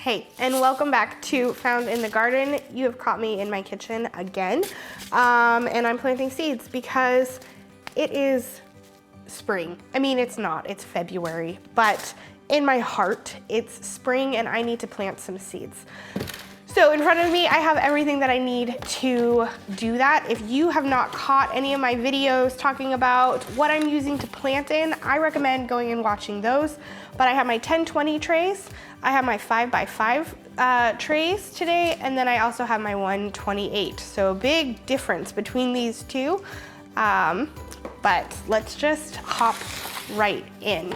Hey, and welcome back to Found in the Garden. You have caught me in my kitchen again, and I'm planting seeds because it is spring. I mean, it's not, it's February, but in my heart, it's spring and I need to plant some seeds. So in front of me, I have everything that I need to do that. If you have not caught any of my videos talking about what I'm using to plant in, I recommend going and watching those. But I have my 10-20 trays, I have my 5x5 trays today, and then I also have my 128. So big difference between these two, but let's just hop right in.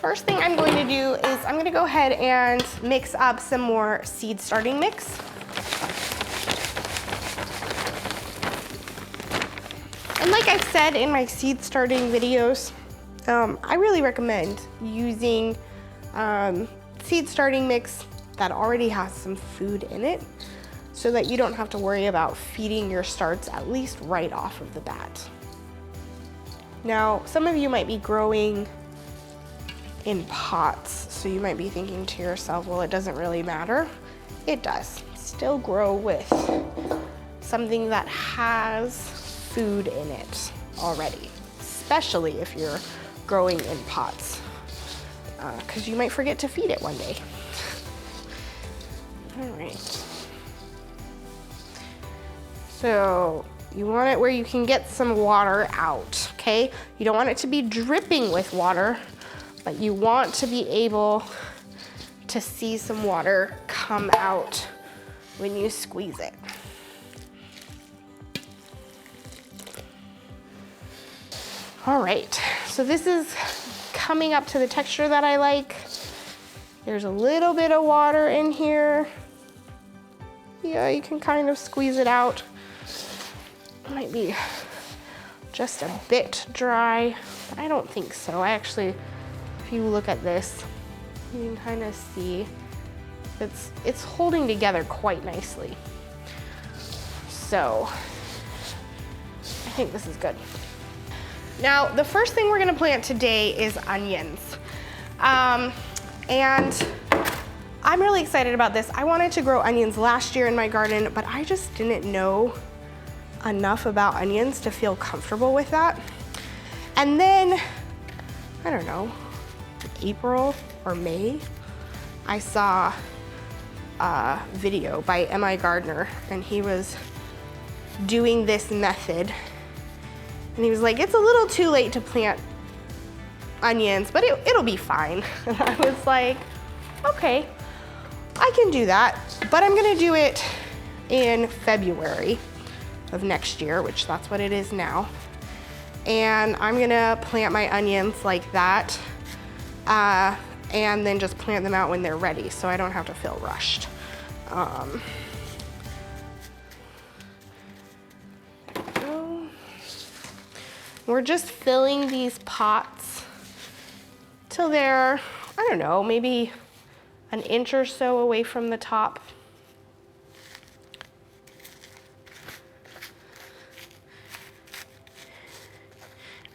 First thing I'm going to do is I'm gonna go ahead and mix up some more seed starting mix. And like I've said in my seed starting videos, I really recommend using seed starting mix that already has some food in it so that you don't have to worry about feeding your starts at least right off of the bat. Now, some of you might be growing in pots, so you might be thinking to yourself, well, it doesn't really matter. It does. Still grow with something that has food in it already, especially if you're growing in pots, because you might forget to feed it one day. All right. So you want it where you can get some water out, okay? You don't want it to be dripping with water, but you want to be able to see some water come out when you squeeze it. All right, so this is coming up to the texture that I like. There's a little bit of water in here. Yeah, you can kind of squeeze it out. It might be just a bit dry, but I don't think so. If you look at this, you can kind of see it's holding together quite nicely. So I think this is good. Now, the first thing we're gonna plant today is onions. And I'm really excited about this. I wanted to grow onions last year in my garden, but I just didn't know enough about onions to feel comfortable with that. And then, I don't know, April or May, I saw a video by M.I. Gardner, and he was doing this method. And he was like, it's a little too late to plant onions, but it'll be fine. And I was like, okay, I can do that, but I'm gonna do it in February of next year, which that's what it is now. And I'm gonna plant my onions like that, and then just plant them out when they're ready so I don't have to feel rushed. We're just filling these pots till they're, I don't know, maybe an inch or so away from the top.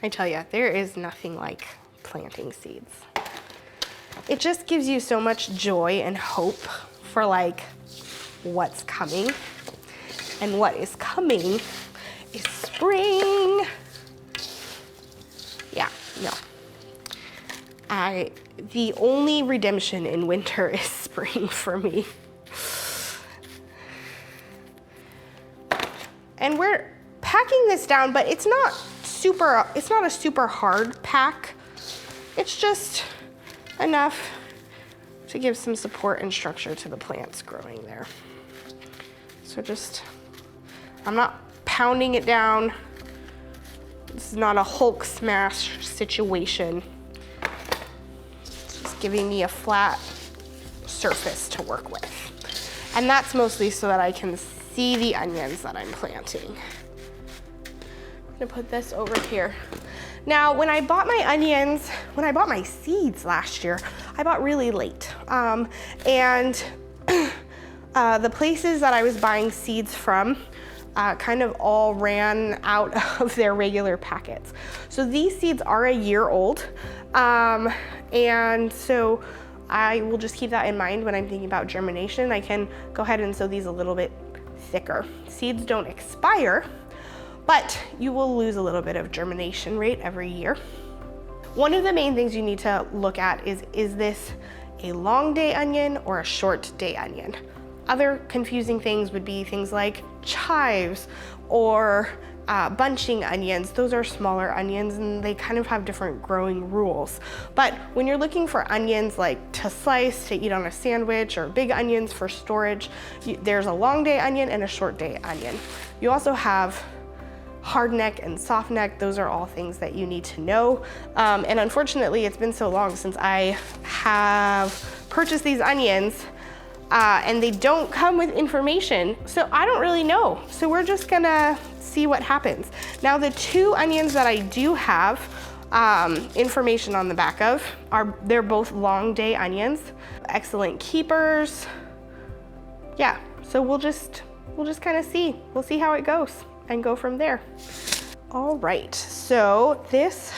I tell you, there is nothing like planting seeds. It just gives you so much joy and hope for like what's coming. And what is coming is spring. Yeah, no. The only redemption in winter is spring for me. And we're packing this down, but it's not a super hard pack. It's just enough to give some support and structure to the plants growing there. So I'm not pounding it down. This is not a Hulk smash situation. It's just giving me a flat surface to work with. And that's mostly so that I can see the onions that I'm planting. I'm gonna put this over here. Now, when I bought my seeds last year, I bought really late. And the places that I was buying seeds from kind of all ran out of their regular packets. So these seeds are a year old. And so I will just keep that in mind when I'm thinking about germination. I can go ahead and sow these a little bit thicker. Seeds don't expire, but you will lose a little bit of germination rate every year. One of the main things you need to look at is this a long day onion or a short day onion? Other confusing things would be things like chives or bunching onions. Those are smaller onions and they kind of have different growing rules. But when you're looking for onions like to slice, to eat on a sandwich, or big onions for storage, there's a long day onion and a short day onion. You also have hard neck and soft neck. Those are all things that you need to know. And unfortunately, it's been so long since I have purchased these onions and they don't come with information. So I don't really know. So we're just gonna see what happens. Now the two onions that I do have information on the back of they're both long day onions, excellent keepers. Yeah, so we'll just kind of see. We'll see how it goes and go from there. All right, so this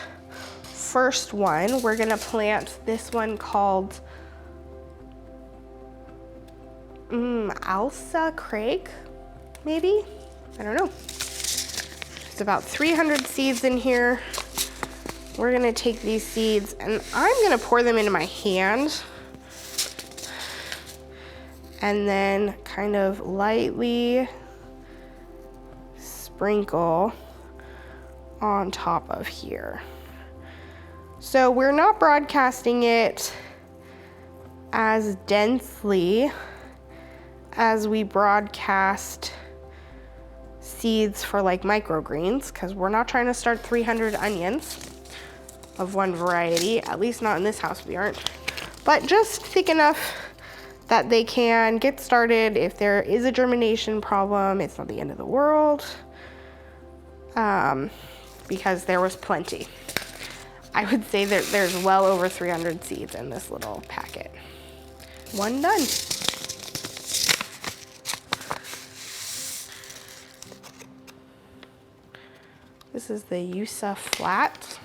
first one, we're gonna plant this one called Ailsa Craig, maybe? I don't know. There's about 300 seeds in here. We're gonna take these seeds and I'm gonna pour them into my hand and then kind of lightly sprinkle on top of here. So we're not broadcasting it as densely as we broadcast seeds for like microgreens, because we're not trying to start 300 onions of one variety, at least not in this house we aren't, but just thick enough that they can get started. If there is a germination problem, it's not the end of the world, because there was plenty. I would say that there's well over 300 seeds in this little packet. One done. This is the Yusa flat.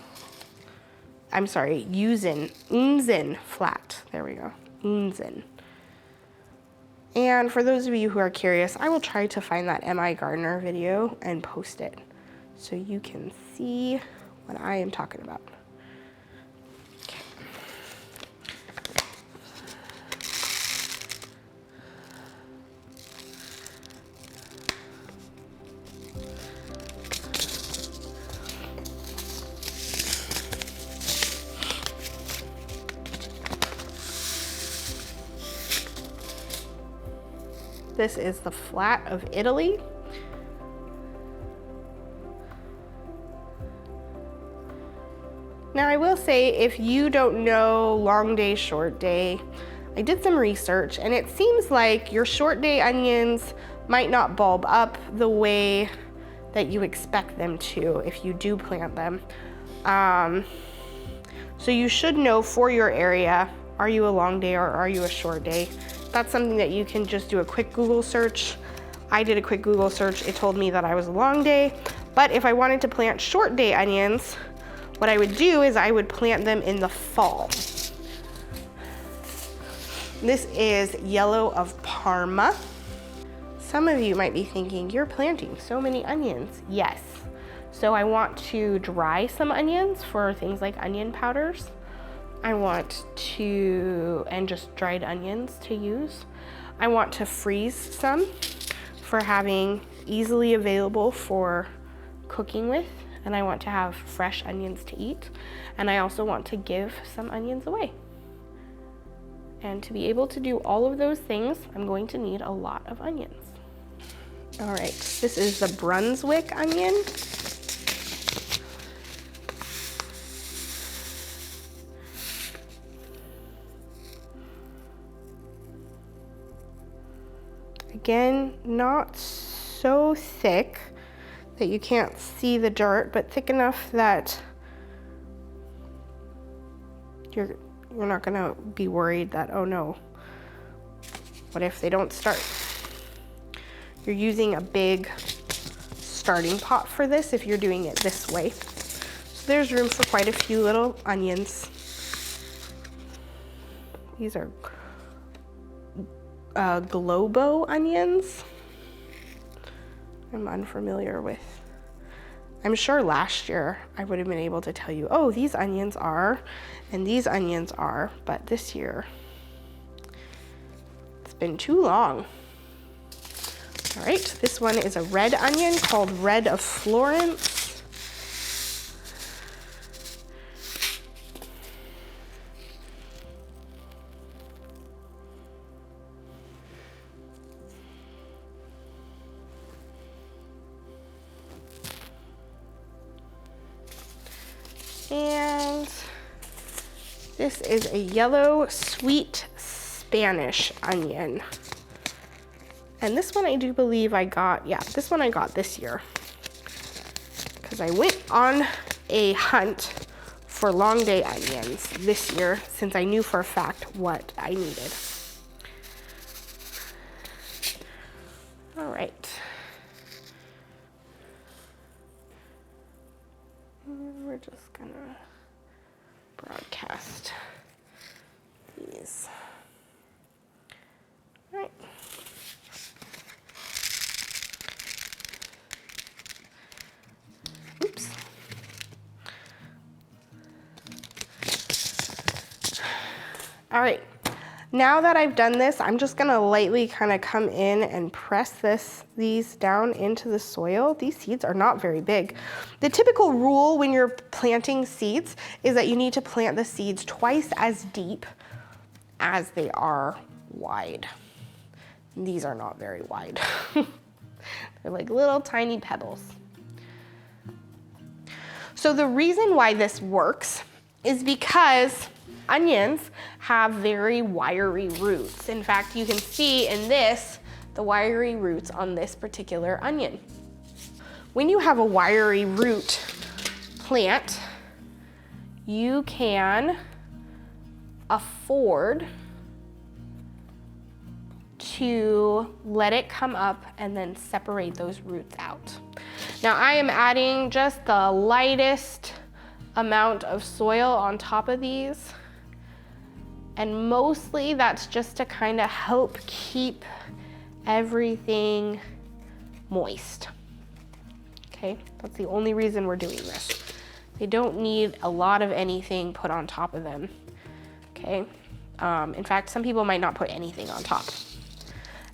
I'm sorry, Unzen flat. There we go, Unzen. And for those of you who are curious, I will try to find that M.I. Gardener video and post it so you can see what I am talking about. This is the flat of Italy. Now I will say, if you don't know long day, short day, I did some research and it seems like your short day onions might not bulb up the way that you expect them to if you do plant them. So you should know for your area, are you a long day or are you a short day? That's something that you can just do a quick Google search. I did a quick Google search. It told me that I was a long day, but if I wanted to plant short day onions, what I would do is I would plant them in the fall. This is Yellow of Parma. Some of you might be thinking, you're planting so many onions. Yes. So I want to dry some onions for things like onion powders. I want to, and just dried onions to use. I want to freeze some for having easily available for cooking with, and I want to have fresh onions to eat. And I also want to give some onions away. And to be able to do all of those things, I'm going to need a lot of onions. All right, this is the Brunswick onion. Again, not so thick that you can't see the dirt, but thick enough that you're not gonna be worried that, oh no, what if they don't start? You're using a big starting pot for this if you're doing it this way. So there's room for quite a few little onions. These are Globo onions. I'm unfamiliar with. I'm sure last year I would have been able to tell you, oh, these onions are, and these onions are, but this year, it's been too long. All right, this one is a red onion called Red of Florence. And this is a yellow sweet Spanish onion. And this one I do believe I got, yeah, this one I got this year. Because I went on a hunt for long day onions this year since I knew for a fact what I needed. All right. And we're just gonna broadcast these. All right. Oops. All right, now that I've done this, I'm just gonna lightly kind of come in and press these down into the soil. These seeds are not very big. The typical rule when you're planting seeds is that you need to plant the seeds twice as deep as they are wide. These are not very wide. They're like little tiny pebbles. So the reason why this works is because onions have very wiry roots. In fact, you can see in this, the wiry roots on this particular onion. When you have a wiry root plant, you can afford to let it come up and then separate those roots out. Now I am adding just the lightest amount of soil on top of these. And mostly that's just to kind of help keep everything moist. Okay, that's the only reason we're doing this. They don't need a lot of anything put on top of them. Okay, in fact, some people might not put anything on top.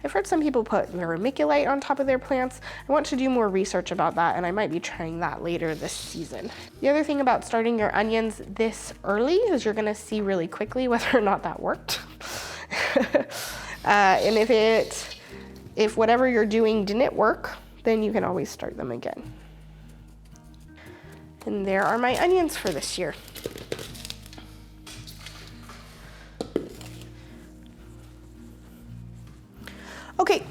I've heard some people put vermiculite on top of their plants. I want to do more research about that, and I might be trying that later this season. The other thing about starting your onions this early is you're gonna see really quickly whether or not that worked. And if whatever you're doing didn't work, then you can always start them again. And there are my onions for this year. Okay,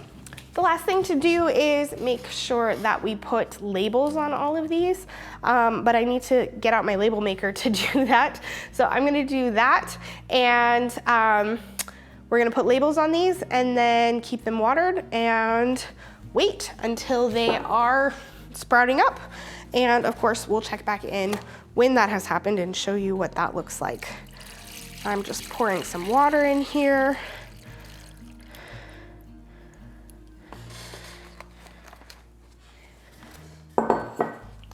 the last thing to do is make sure that we put labels on all of these, but I need to get out my label maker to do that. So I'm gonna do that, and we're gonna put labels on these and then keep them watered and wait until they are sprouting up. And of course, we'll check back in when that has happened and show you what that looks like. I'm just pouring some water in here.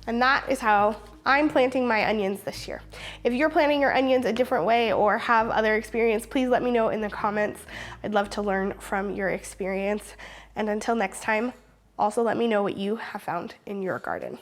And that is how I'm planting my onions this year. If you're planting your onions a different way or have other experience, please let me know in the comments. I'd love to learn from your experience. And until next time, also let me know what you have found in your garden.